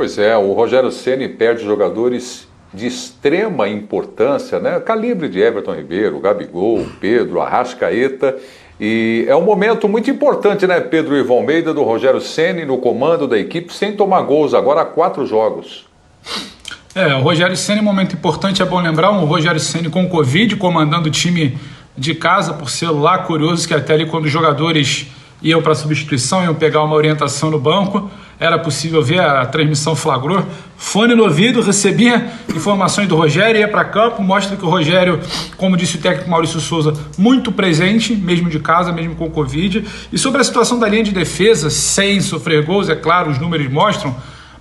Pois é, o Rogério Ceni perde jogadores de extrema importância, né? Calibre de Everton Ribeiro, Gabigol, Pedro, Arrascaeta. E é um momento muito importante, né, Pedro Ivo Almeida, do Rogério Ceni no comando da equipe, sem tomar gols, agora há 4 jogos. O Rogério Ceni, um momento importante, é bom lembrar, um Rogério Ceni com Covid, comandando o time de casa por celular, curioso que até ali quando os jogadores iam para substituição, iam pegar uma orientação no banco, era possível ver, a transmissão flagrou, fone no ouvido, recebia informações do Rogério, ia para campo, mostra que o Rogério, como disse o técnico Maurício Souza, muito presente, mesmo de casa, mesmo com Covid. E sobre a situação da linha de defesa, sem sofrer gols, é claro, os números mostram,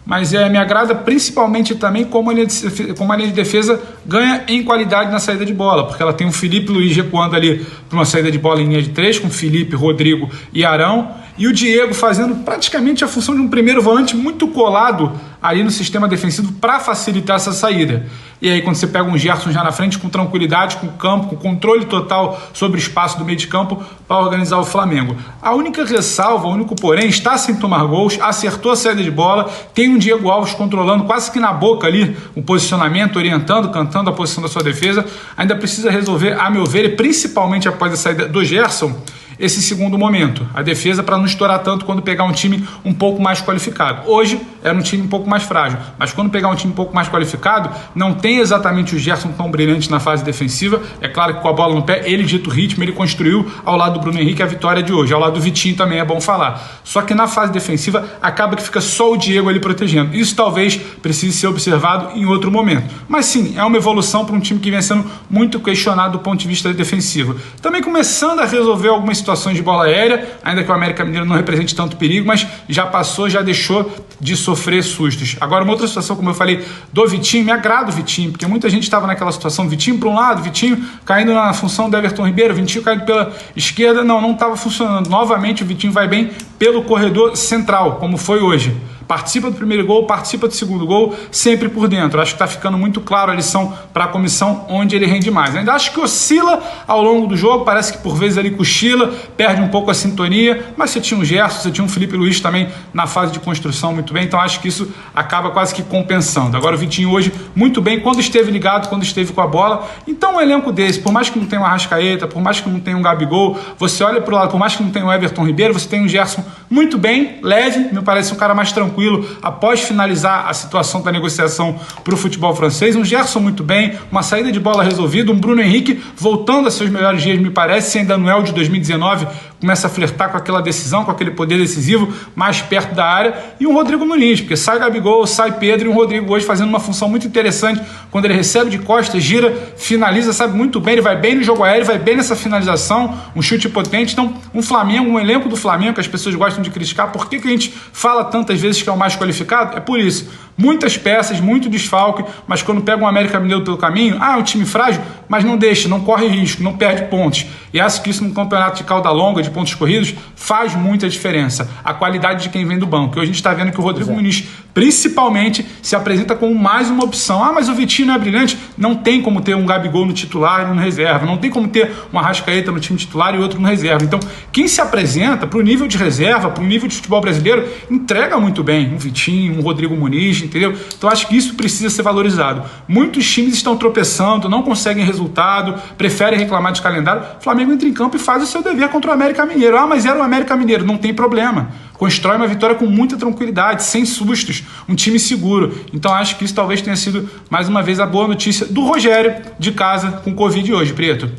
mas me agrada principalmente também como a linha de defesa ganha em qualidade na saída de bola, porque ela tem o Felipe Luiz recuando ali para uma saída de bola em linha de 3, com Felipe, Rodrigo e Arão, e o Diego fazendo praticamente a função de um primeiro volante muito colado ali no sistema defensivo para facilitar essa saída. E aí quando você pega um Gerson já na frente com tranquilidade, com campo, com controle total sobre o espaço do meio de campo para organizar o Flamengo. A única ressalva, o único porém, está sem tomar gols, acertou a saída de bola, tem um Diego Alves controlando quase que na boca ali o posicionamento, orientando, cantando a posição da sua defesa, ainda precisa resolver, a meu ver, e principalmente após a saída do Gerson, esse segundo momento, a defesa, para não estourar tanto quando pegar um time um pouco mais qualificado. Hoje era um time um pouco mais frágil, mas quando pegar um time um pouco mais qualificado, não tem exatamente o Gerson tão brilhante na fase defensiva. É claro que com a bola no pé, ele dita o ritmo, ele construiu ao lado do Bruno Henrique a vitória de hoje, ao lado do Vitinho também é bom falar. Só que na fase defensiva acaba que fica só o Diego ali protegendo. Isso talvez precise ser observado em outro momento. Mas sim, é uma evolução para um time que vem sendo muito questionado do ponto de vista defensivo. Também começando a resolver algumas situações de bola aérea, ainda que o América Mineiro não represente tanto perigo, mas já passou, já deixou de sofrer sustos. Agora, uma outra situação, como eu falei, do Vitinho, me agrada o Vitinho, porque muita gente estava naquela situação, Vitinho para um lado, Vitinho caindo na função do Everton Ribeiro, Vitinho caindo pela esquerda, não estava funcionando. Novamente o Vitinho vai bem pelo corredor central, como foi hoje. Participa do primeiro gol, participa do segundo gol, sempre por dentro. Acho que está ficando muito claro a lição para a comissão onde ele rende mais. Ainda acho que oscila ao longo do jogo, parece que por vezes ele cochila, perde um pouco a sintonia, mas você tinha um Gerson, você tinha um Felipe Luiz também na fase de construção muito bem, então acho que isso acaba quase que compensando. Agora o Vitinho hoje muito bem, quando esteve ligado, quando esteve com a bola. Então um elenco desse, por mais que não tenha um Arrascaeta, por mais que não tenha um Gabigol, você olha para o lado, por mais que não tenha um Everton Ribeiro, você tem um Gerson muito bem, leve, me parece um cara mais tranquilo após finalizar a situação da negociação para o futebol francês, um Gerson muito bem, uma saída de bola resolvida, um Bruno Henrique voltando a seus melhores dias, me parece, se ainda não é o de 2019, começa a flertar com aquela decisão, com aquele poder decisivo mais perto da área, e um Rodrigo Muniz, porque sai Gabigol, sai Pedro, e um Rodrigo hoje fazendo uma função muito interessante, quando ele recebe de costas, gira, finaliza, sabe muito bem, ele vai bem no jogo aéreo, vai bem nessa finalização, um chute potente. Então um Flamengo, um elenco do Flamengo, que as pessoas gostam de criticar, por que a gente fala tantas vezes que é o mais qualificado? É por isso, muitas peças, muito desfalque, mas quando pega um América Mineiro pelo caminho, é um time frágil, mas não deixa, não corre risco, não perde pontos, e acho que isso num campeonato de cauda longa, de pontos corridos, faz muita diferença, a qualidade de quem vem do banco. Hoje a gente está vendo que o Rodrigo Muniz, principalmente, se apresenta como mais uma opção. Mas o Vitinho não é brilhante, não tem como ter um Gabigol no titular e um no reserva, não tem como ter uma Arrascaeta no time titular e outro no reserva. Então, quem se apresenta para o nível de reserva, para o nível de futebol brasileiro, entrega muito bem, um Vitinho, um Rodrigo Muniz, entendeu? Então acho que isso precisa ser valorizado. Muitos times estão tropeçando, não conseguem resultado, preferem reclamar de calendário. O Flamengo entra em campo e faz o seu dever contra o América Mineiro. Mas era o América Mineiro, não tem problema. Constrói uma vitória com muita tranquilidade, sem sustos, um time seguro. Então acho que isso talvez tenha sido, mais uma vez, a boa notícia do Rogério de casa com Covid hoje, Preto.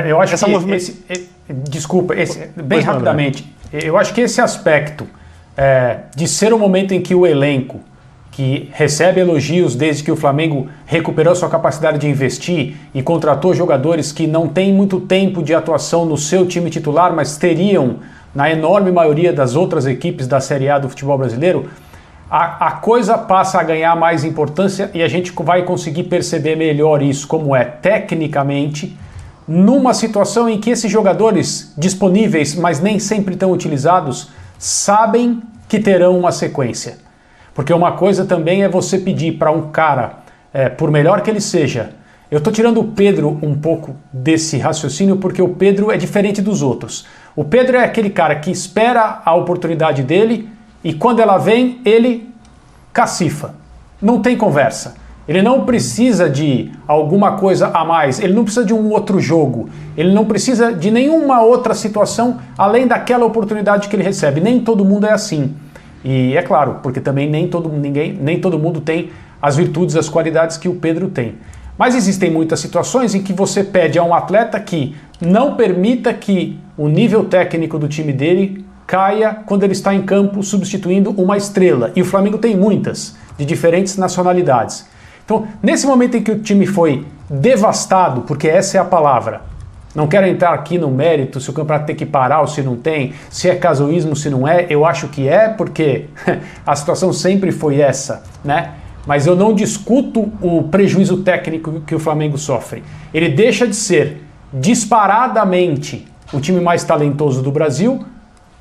Eu acho que bem rapidamente, eu acho que esse aspecto de ser um momento em que o elenco, que recebe elogios desde que o Flamengo recuperou sua capacidade de investir e contratou jogadores que não têm muito tempo de atuação no seu time titular, mas teriam na enorme maioria das outras equipes da Série A do futebol brasileiro, a coisa passa a ganhar mais importância e a gente vai conseguir perceber melhor isso, como é tecnicamente, numa situação em que esses jogadores disponíveis, mas nem sempre tão utilizados, sabem que terão uma sequência. Porque uma coisa também é você pedir para um cara, por melhor que ele seja, eu estou tirando o Pedro um pouco desse raciocínio porque o Pedro é diferente dos outros. O Pedro é aquele cara que espera a oportunidade dele e quando ela vem, ele cacifa. Não tem conversa. Ele não precisa de alguma coisa a mais, ele não precisa de um outro jogo, ele não precisa de nenhuma outra situação além daquela oportunidade que ele recebe. Nem todo mundo é assim. E é claro, porque também nem todo mundo tem as virtudes, as qualidades que o Pedro tem. Mas existem muitas situações em que você pede a um atleta que não permita que o nível técnico do time dele caia quando ele está em campo substituindo uma estrela. E o Flamengo tem muitas, de diferentes nacionalidades. Então, nesse momento em que o time foi devastado, porque essa é a palavra, não quero entrar aqui no mérito se o campeonato tem que parar ou se não tem, se é casuísmo, se não é, eu acho que é, porque a situação sempre foi essa, né? Mas eu não discuto o prejuízo técnico que o Flamengo sofre. Ele deixa de ser disparadamente o time mais talentoso do Brasil,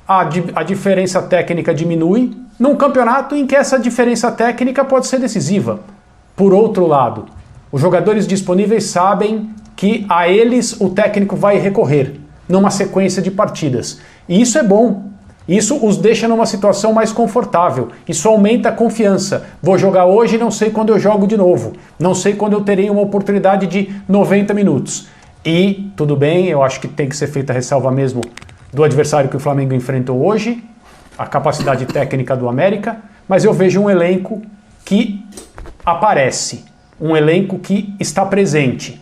a diferença técnica diminui, num campeonato em que essa diferença técnica pode ser decisiva. Por outro lado, os jogadores disponíveis sabem que a eles o técnico vai recorrer numa sequência de partidas. E isso é bom. Isso os deixa numa situação mais confortável. Isso aumenta a confiança. Vou jogar hoje e não sei quando eu jogo de novo. Não sei quando eu terei uma oportunidade de 90 minutos. E, tudo bem, eu acho que tem que ser feita a ressalva mesmo do adversário que o Flamengo enfrentou hoje, a capacidade técnica do América, mas eu vejo um elenco que aparece, um elenco que está presente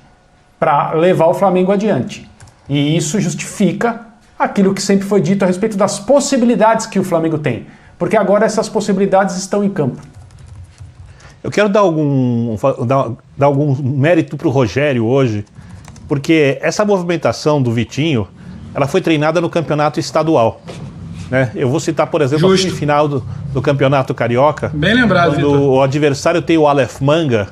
para levar o Flamengo adiante. E isso justifica aquilo que sempre foi dito a respeito das possibilidades que o Flamengo tem, porque agora essas possibilidades estão em campo. Eu quero dar algum mérito para o Rogério hoje, porque essa movimentação do Vitinho, ela foi treinada no campeonato estadual. Né? Eu vou citar, por exemplo, a semifinal do Campeonato Carioca. Bem lembrado, quando Vitor. O adversário tem o Aleph Manga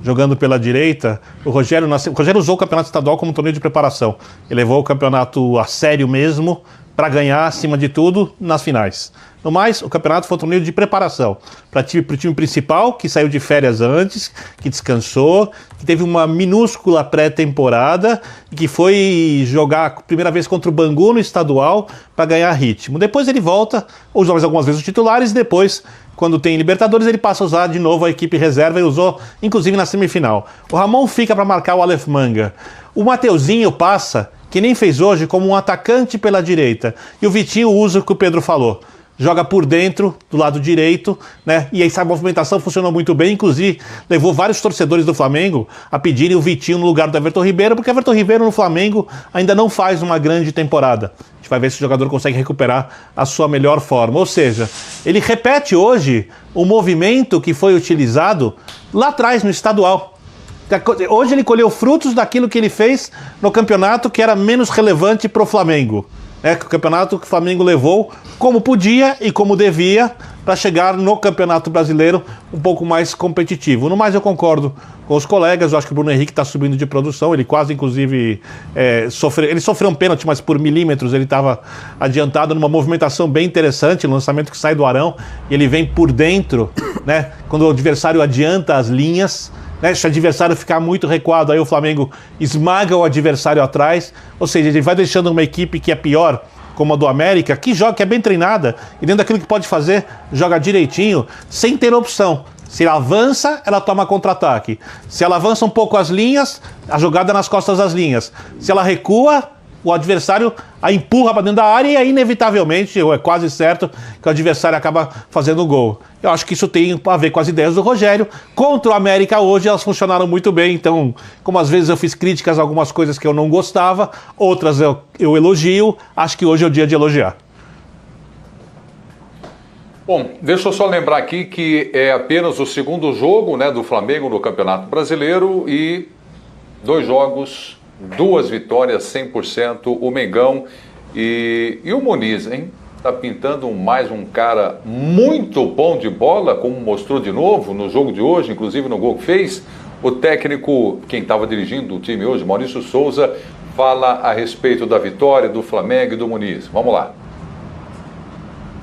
jogando pela direita. O Rogério usou o Campeonato Estadual como torneio de preparação. Ele levou o campeonato a sério mesmo para ganhar, acima de tudo, nas finais. No mais, o campeonato foi um torneio de preparação para o time principal, que saiu de férias antes, que descansou, que teve uma minúscula pré-temporada e que foi jogar a primeira vez contra o Bangu no estadual para ganhar ritmo. Depois ele volta, usa mais algumas vezes os titulares, e depois, quando tem Libertadores, ele passa a usar de novo a equipe reserva e usou, inclusive, na semifinal. O Ramon fica para marcar o Aleph Manga. O Mateuzinho passa, que nem fez hoje, como um atacante pela direita. E o Vitinho usa o que o Pedro falou. Joga por dentro, do lado direito, né? E essa movimentação funcionou muito bem, inclusive levou vários torcedores do Flamengo a pedirem o Vitinho no lugar do Everton Ribeiro, porque o Everton Ribeiro no Flamengo ainda não faz uma grande temporada. A gente vai ver se o jogador consegue recuperar a sua melhor forma. Ou seja, ele repete hoje o movimento que foi utilizado lá atrás no estadual. Hoje ele colheu frutos daquilo que ele fez no campeonato que era menos relevante para o Flamengo. O campeonato que o Flamengo levou como podia e como devia para chegar no Campeonato Brasileiro um pouco mais competitivo. No mais, eu concordo com os colegas. Eu acho que o Bruno Henrique está subindo de produção. Ele quase, inclusive, sofreu um pênalti, mas por milímetros ele estava adiantado numa movimentação bem interessante, lançamento que sai do Arão e ele vem por dentro, né? Quando o adversário adianta as linhas. Né, se o adversário ficar muito recuado, aí o Flamengo esmaga o adversário atrás. Ou seja, ele vai deixando uma equipe que é pior, como a do América, que joga, que é bem treinada, e dentro daquilo que pode fazer, joga direitinho, sem ter opção. Se ela avança, ela toma contra-ataque. Se ela avança um pouco as linhas, a jogada nas costas das linhas. Se ela recua, o adversário a empurra para dentro da área e aí, inevitavelmente, é quase certo que o adversário acaba fazendo o gol. Eu acho que isso tem a ver com as ideias do Rogério. Contra o América hoje elas funcionaram muito bem, então, como às vezes eu fiz críticas a algumas coisas que eu não gostava, outras eu elogio, acho que hoje é o dia de elogiar. Bom, deixa eu só lembrar aqui que é apenas o segundo jogo, né, do Flamengo no Campeonato Brasileiro e 2 jogos, 2 vitórias, 100%, o Mengão e o Muniz, hein? Tá pintando mais um cara muito bom de bola, como mostrou de novo no jogo de hoje, inclusive no gol que fez. O técnico, quem estava dirigindo o time hoje, Maurício Souza, fala a respeito da vitória do Flamengo e do Muniz. Vamos lá.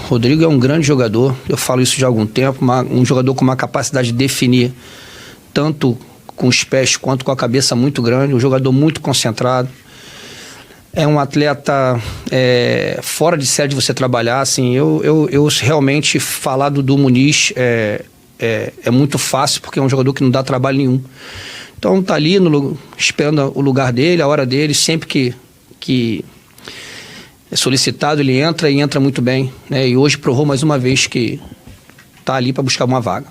Rodrigo é um grande jogador, eu falo isso já há algum tempo, um jogador com uma capacidade de definir tanto com os pés quanto com a cabeça muito grande, um jogador muito concentrado. É um atleta fora de série de você trabalhar. Assim, eu realmente falar do Muniz é muito fácil, porque é um jogador que não dá trabalho nenhum. Então tá ali esperando o lugar dele, a hora dele, sempre que é solicitado ele entra e entra muito bem, né? E hoje provou mais uma vez que tá ali para buscar uma vaga.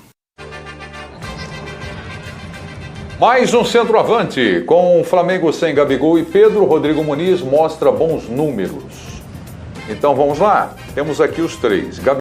Mais um centroavante, com o Flamengo sem Gabigol e Pedro, Rodrigo Muniz mostra bons números. Então vamos lá, temos aqui os três.